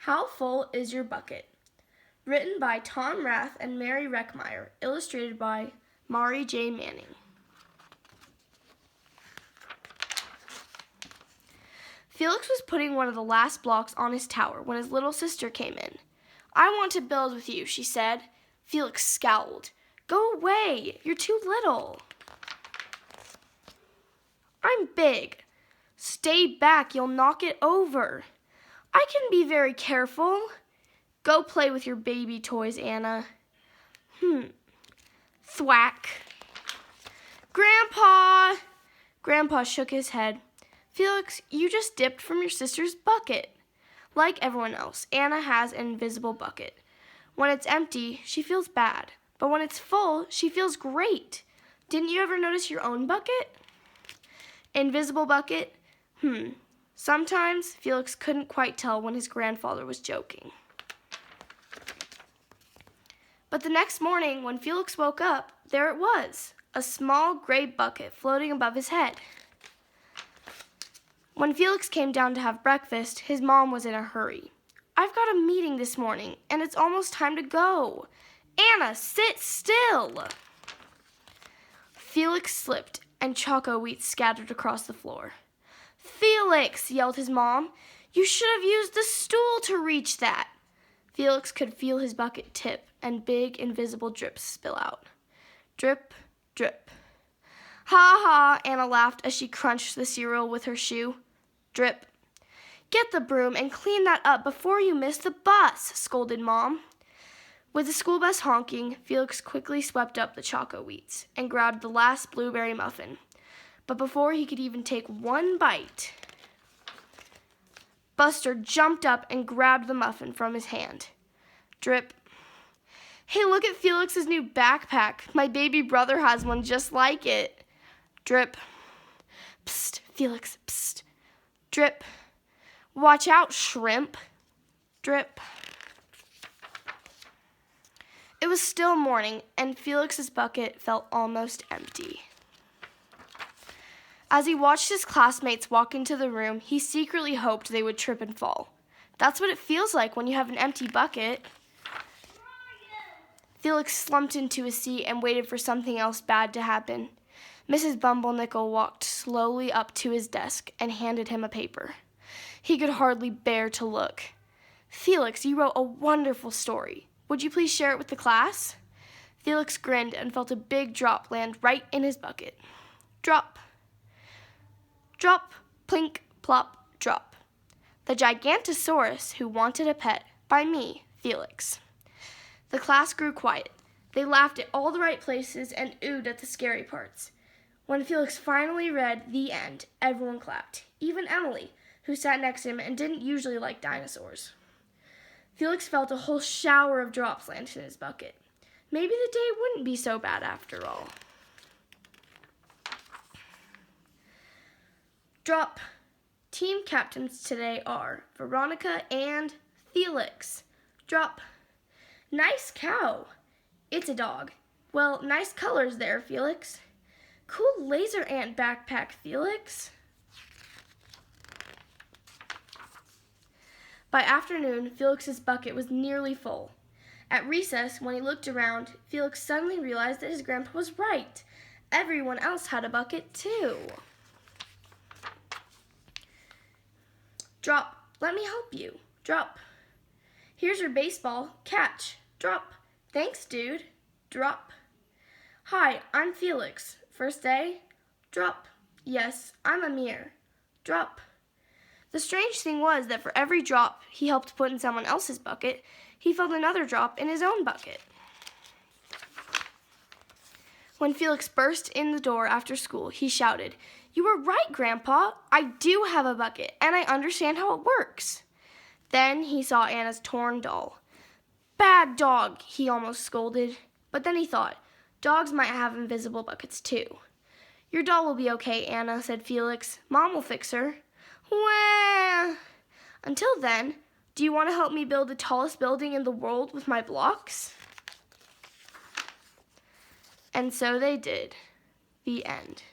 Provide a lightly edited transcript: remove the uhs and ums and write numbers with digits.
How Full is Your Bucket? Written by Tom Rath and Maurie Reckmeyer. Illustrated by Maurie J. Manning. Felix was putting one of the last blocks on his tower when his little sister came in. "I want to build with you," she said. Felix scowled. "Go away, you're too little." "I'm big." "Stay back, you'll knock it over." "I can be very careful." "Go play with your baby toys, Anna." Thwack. "Grandpa!" Grandpa shook his head. "Felix, you just dipped from your sister's bucket." Like everyone else, Anna has an invisible bucket. When it's empty, she feels bad. But when it's full, she feels great. Didn't you ever notice your own bucket? Invisible bucket? Sometimes Felix couldn't quite tell when his grandfather was joking. But the next morning, when Felix woke up, there it was, a small gray bucket floating above his head. When Felix came down to have breakfast, his mom was in a hurry. "I've got a meeting this morning, and it's almost time to go." "Anna, sit still!" Felix slipped, and choco wheat scattered across the floor. "Felix!" yelled his mom. "You should have used the stool to reach that." Felix could feel his bucket tip and big invisible drips spill out. Drip, drip. "Ha ha," Anna laughed as she crunched the cereal with her shoe. Drip. "Get the broom and clean that up before you miss the bus," scolded Mom. With the school bus honking, Felix quickly swept up the choco wheats and grabbed the last blueberry muffin. But before he could even take one bite, Buster jumped up and grabbed the muffin from his hand. Drip. "Hey, look at Felix's new backpack. My baby brother has one just like it." Drip. "Psst, Felix, psst." Drip. "Watch out, shrimp." Drip. It was still morning, and Felix's bucket felt almost empty. As he watched his classmates walk into the room, he secretly hoped they would trip and fall. That's what it feels like when you have an empty bucket. Felix slumped into his seat and waited for something else bad to happen. Mrs. Bumblenickel walked slowly up to his desk and handed him a paper. He could hardly bear to look. "Felix, you wrote a wonderful story. Would you please share it with the class?" Felix grinned and felt a big drop land right in his bucket. Drop. Drop, plink, plop, drop. "The Gigantosaurus Who Wanted a Pet," by me, Felix. The class grew quiet. They laughed at all the right places and oohed at the scary parts. When Felix finally read the end, everyone clapped, even Emily, who sat next to him and didn't usually like dinosaurs. Felix felt a whole shower of drops land in his bucket. Maybe the day wouldn't be so bad after all. Drop. Team captains today are Veronica and Felix. Drop. "Nice cow." "It's a dog." "Well, nice colors there, Felix." "Cool laser ant backpack, Felix." By afternoon, Felix's bucket was nearly full. At recess, when he looked around, Felix suddenly realized that his grandpa was right. Everyone else had a bucket, too. Drop. "Let me help you." Drop. "Here's your baseball. Catch." Drop. "Thanks, dude." Drop. "Hi, I'm Felix. First day?" Drop. "Yes, I'm Amir." Drop. The strange thing was that for every drop he helped put in someone else's bucket, he felt another drop in his own bucket. When Felix burst in the door after school, he shouted, "You were right, Grandpa. I do have a bucket, and I understand how it works." Then he saw Anna's torn doll. "Bad dog," he almost scolded. But then he thought, dogs might have invisible buckets too. "Your doll will be okay, Anna," said Felix. "Mom will fix her." Wah! "Until then, do you want to help me build the tallest building in the world with my blocks?" And so they did. The end.